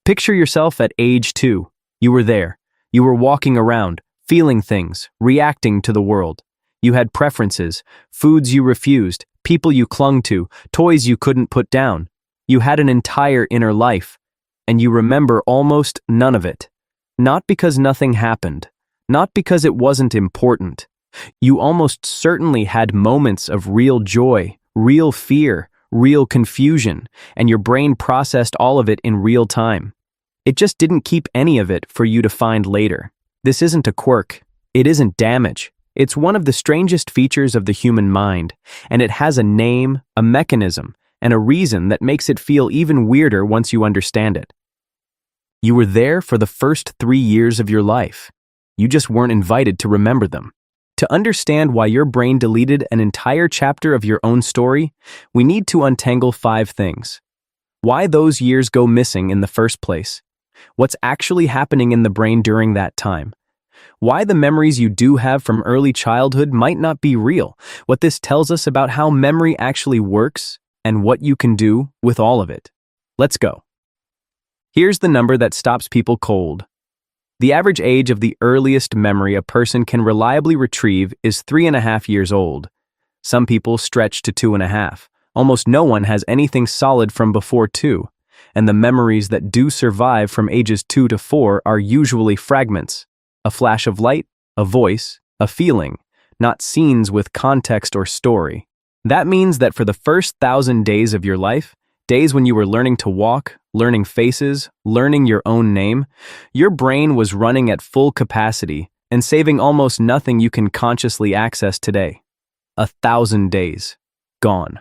Picture yourself at age 2. You were there. You were walking around, feeling things, reacting to the world. You had preferences, foods you refused, people you clung to, toys you couldn't put down. You had an entire inner life, and you remember almost none of it. Not because nothing happened, not because it wasn't important. You almost certainly had moments of real joy, real fear, real confusion, and your brain processed all of it in real time. It just didn't keep any of it for you to find later. This isn't a quirk. It isn't damage. It's one of the strangest features of the human mind, and it has a name, a mechanism, and a reason that makes it feel even weirder once you understand it. You were there for the first 3 years of your life. You just weren't invited to remember them. To understand why your brain deleted an entire chapter of your own story, we need to untangle 5 things. Why those years go missing in the first place. What's actually happening in the brain during that time. Why the memories you do have from early childhood might not be real. What this tells us about how memory actually works and what you can do with all of it. Let's go. Here's the number that stops people cold. The average age of the earliest memory a person can reliably retrieve is 3.5 years old. Some people stretch to 2.5. Almost no one has anything solid from before 2, and the memories that do survive from ages 2 to 4 are usually fragments. A flash of light, a voice, a feeling, not scenes with context or story. That means that for the first 1,000 days of your life, days when you were learning to walk, learning faces, learning your own name, your brain was running at full capacity and saving almost nothing you can consciously access today. 1,000 days. Gone.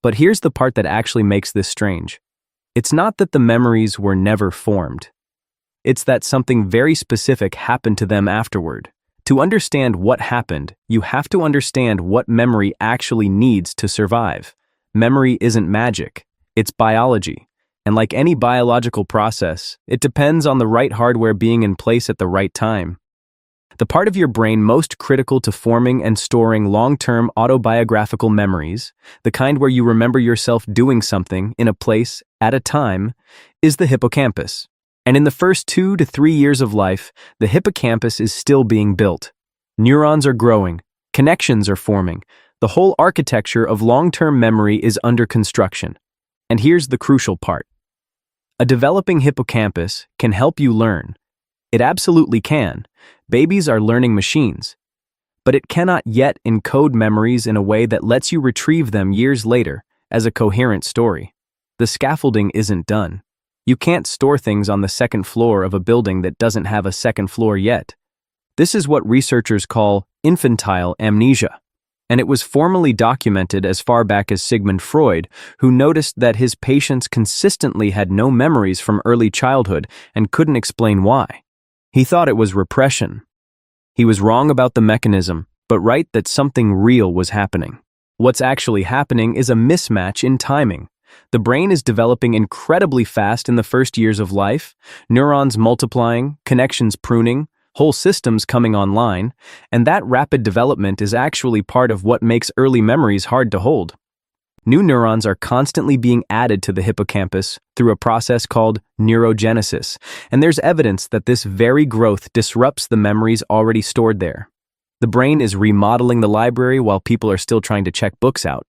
But here's the part that actually makes this strange. It's not that the memories were never formed. It's that something very specific happened to them afterward. To understand what happened, you have to understand what memory actually needs to survive. Memory isn't magic. It's biology. And like any biological process, it depends on the right hardware being in place at the right time. The part of your brain most critical to forming and storing long-term autobiographical memories, the kind where you remember yourself doing something in a place at a time, is the hippocampus. And in the first 2 to 3 years of life, the hippocampus is still being built. Neurons are growing, connections are forming, the whole architecture of long-term memory is under construction. And here's the crucial part. A developing hippocampus can help you learn. It absolutely can. Babies are learning machines. But it cannot yet encode memories in a way that lets you retrieve them years later as a coherent story. The scaffolding isn't done. You can't store things on the second floor of a building that doesn't have a second floor yet. This is what researchers call infantile amnesia. And it was formally documented as far back as Sigmund Freud, who noticed that his patients consistently had no memories from early childhood and couldn't explain why. He thought it was repression. He was wrong about the mechanism, but right that something real was happening. What's actually happening is a mismatch in timing. The brain is developing incredibly fast in the first years of life, neurons multiplying, connections pruning, whole systems coming online, and that rapid development is actually part of what makes early memories hard to hold. New neurons are constantly being added to the hippocampus through a process called neurogenesis, and there's evidence that this very growth disrupts the memories already stored there. The brain is remodeling the library while people are still trying to check books out.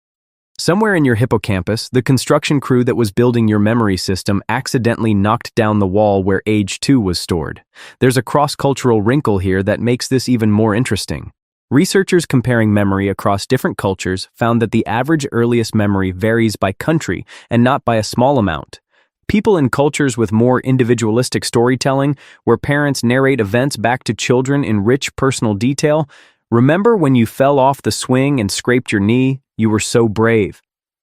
Somewhere in your hippocampus, the construction crew that was building your memory system accidentally knocked down the wall where age 2 was stored. There's a cross-cultural wrinkle here that makes this even more interesting. Researchers comparing memory across different cultures found that the average earliest memory varies by country and not by a small amount. People in cultures with more individualistic storytelling, where parents narrate events back to children in rich personal detail, remember when you fell off the swing and scraped your knee? You were so brave.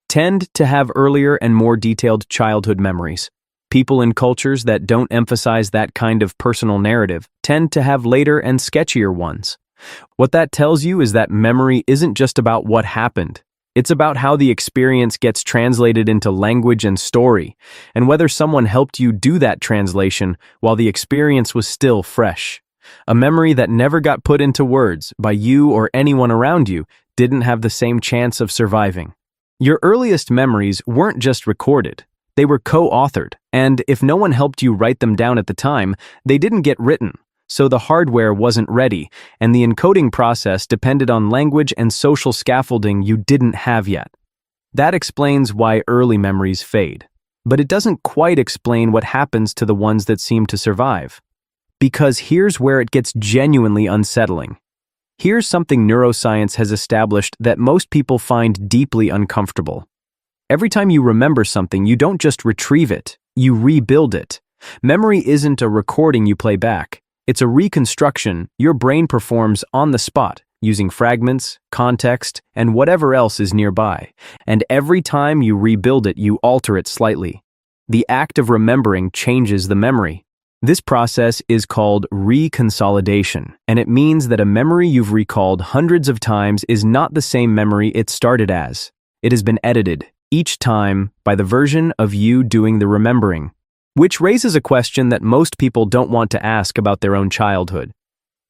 Tend to have earlier and more detailed childhood memories. People in cultures that don't emphasize that kind of personal narrative tend to have later and sketchier ones. What that tells you is that memory isn't just about what happened. It's about how the experience gets translated into language and story, and whether someone helped you do that translation while the experience was still fresh. A memory that never got put into words by you or anyone around you didn't have the same chance of surviving. Your earliest memories weren't just recorded. They were co-authored, and if no one helped you write them down at the time, they didn't get written. So the hardware wasn't ready, and the encoding process depended on language and social scaffolding you didn't have yet. That explains why early memories fade. But it doesn't quite explain what happens to the ones that seem to survive. Because here's where it gets genuinely unsettling. Here's something neuroscience has established that most people find deeply uncomfortable. Every time you remember something, you don't just retrieve it, you rebuild it. Memory isn't a recording you play back. It's a reconstruction your brain performs on the spot, using fragments, context, and whatever else is nearby. And every time you rebuild it, you alter it slightly. The act of remembering changes the memory. This process is called reconsolidation, and it means that a memory you've recalled hundreds of times is not the same memory it started as. It has been edited, each time, by the version of you doing the remembering. Which raises a question that most people don't want to ask about their own childhood.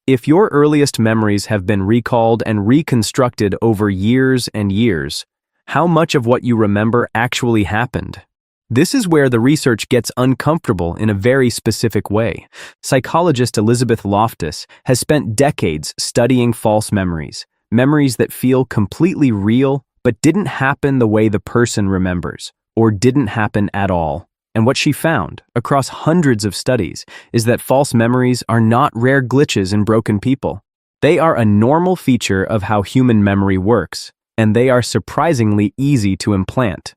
If your earliest memories have been recalled and reconstructed over years and years, how much of what you remember actually happened? This is where the research gets uncomfortable in a very specific way. Psychologist Elizabeth Loftus has spent decades studying false memories, memories that feel completely real but didn't happen the way the person remembers, or didn't happen at all. And what she found, across hundreds of studies, is that false memories are not rare glitches in broken people. They are a normal feature of how human memory works, and they are surprisingly easy to implant.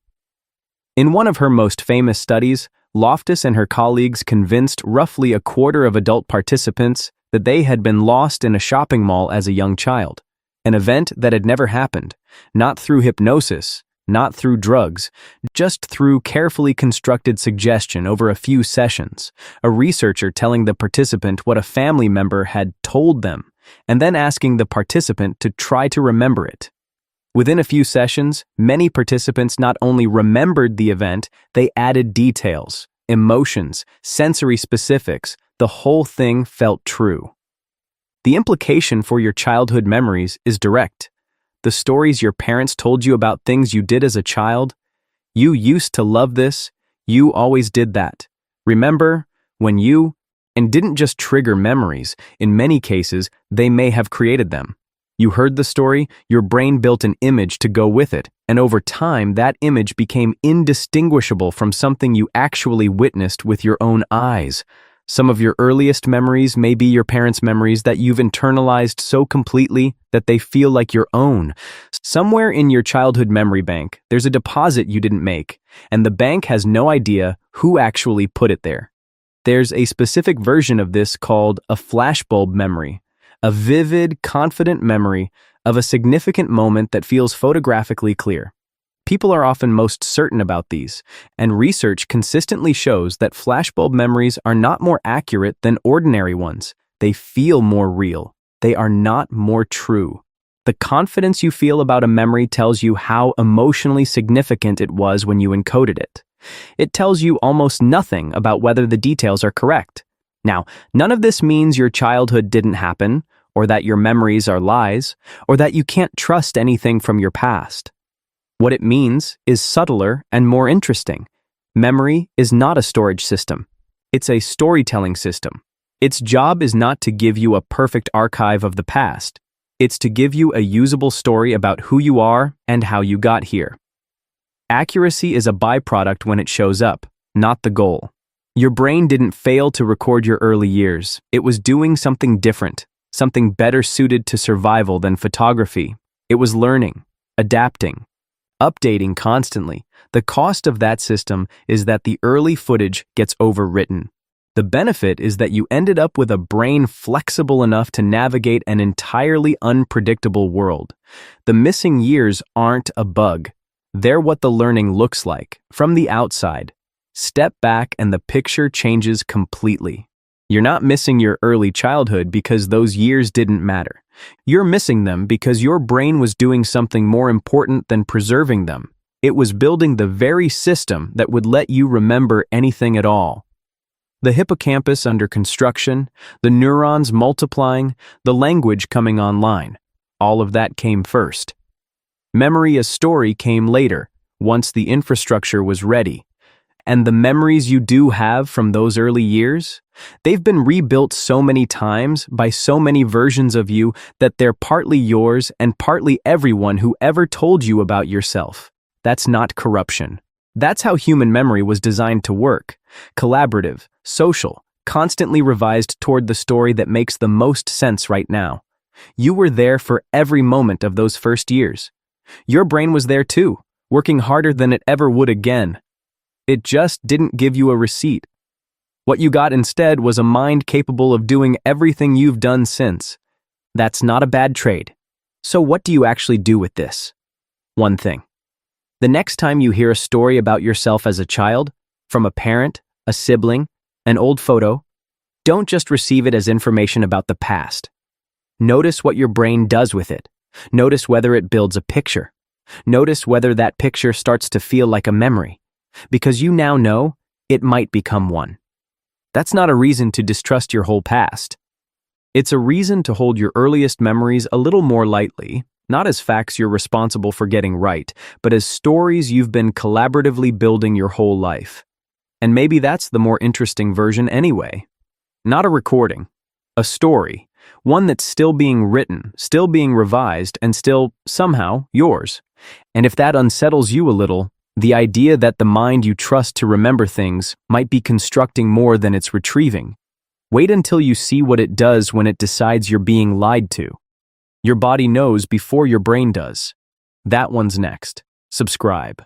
In one of her most famous studies, Loftus and her colleagues convinced roughly a quarter of adult participants that they had been lost in a shopping mall as a young child, an event that had never happened, not through hypnosis, not through drugs, just through carefully constructed suggestion over a few sessions, a researcher telling the participant what a family member had told them, and then asking the participant to try to remember it. Within a few sessions, many participants not only remembered the event, they added details, emotions, sensory specifics. The whole thing felt true. The implication for your childhood memories is direct. The stories your parents told you about things you did as a child. You used to love this. You always did that. Remember when you, and didn't just trigger memories. In many cases, they may have created them. You heard the story, your brain built an image to go with it, and over time that image became indistinguishable from something you actually witnessed with your own eyes. Some of your earliest memories may be your parents' memories that you've internalized so completely that they feel like your own. Somewhere in your childhood memory bank, there's a deposit you didn't make, and the bank has no idea who actually put it there. There's a specific version of this called a flashbulb memory, a vivid, confident memory of a significant moment that feels photographically clear. People are often most certain about these, and research consistently shows that flashbulb memories are not more accurate than ordinary ones. They feel more real. They are not more true. The confidence you feel about a memory tells you how emotionally significant it was when you encoded it. It tells you almost nothing about whether the details are correct. Now, none of this means your childhood didn't happen, or that your memories are lies, or that you can't trust anything from your past. What it means is subtler and more interesting. Memory is not a storage system. It's a storytelling system. Its job is not to give you a perfect archive of the past. It's to give you a usable story about who you are and how you got here. Accuracy is a byproduct when it shows up, not the goal. Your brain didn't fail to record your early years. It was doing something different, something better suited to survival than photography. It was learning, adapting, updating constantly. The cost of that system is that the early footage gets overwritten. The benefit is that you ended up with a brain flexible enough to navigate an entirely unpredictable world. The missing years aren't a bug. They're what the learning looks like, from the outside. Step back and the picture changes completely. You're not missing your early childhood because those years didn't matter. You're missing them because your brain was doing something more important than preserving them. It was building the very system that would let you remember anything at all. The hippocampus under construction, the neurons multiplying, the language coming online. All of that came first. Memory as story came later, once the infrastructure was ready. And the memories you do have from those early years, they've been rebuilt so many times by so many versions of you that they're partly yours and partly everyone who ever told you about yourself. That's not corruption. That's how human memory was designed to work. Collaborative, social, constantly revised toward the story that makes the most sense right now. You were there for every moment of those first years. Your brain was there too, working harder than it ever would again. It just didn't give you a receipt. What you got instead was a mind capable of doing everything you've done since. That's not a bad trade. So what do you actually do with this? One thing. The next time you hear a story about yourself as a child, from a parent, a sibling, an old photo, don't just receive it as information about the past. Notice what your brain does with it. Notice whether it builds a picture. Notice whether that picture starts to feel like a memory, because you now know it might become one. That's not a reason to distrust your whole past. It's a reason to hold your earliest memories a little more lightly, not as facts you're responsible for getting right, but as stories you've been collaboratively building your whole life. And maybe that's the more interesting version anyway. Not a recording, a story, one that's still being written, still being revised, and still, somehow, yours. And if that unsettles you a little, the idea that the mind you trust to remember things might be constructing more than it's retrieving, wait until you see what it does when it decides you're being lied to. Your body knows before your brain does. That one's next. Subscribe.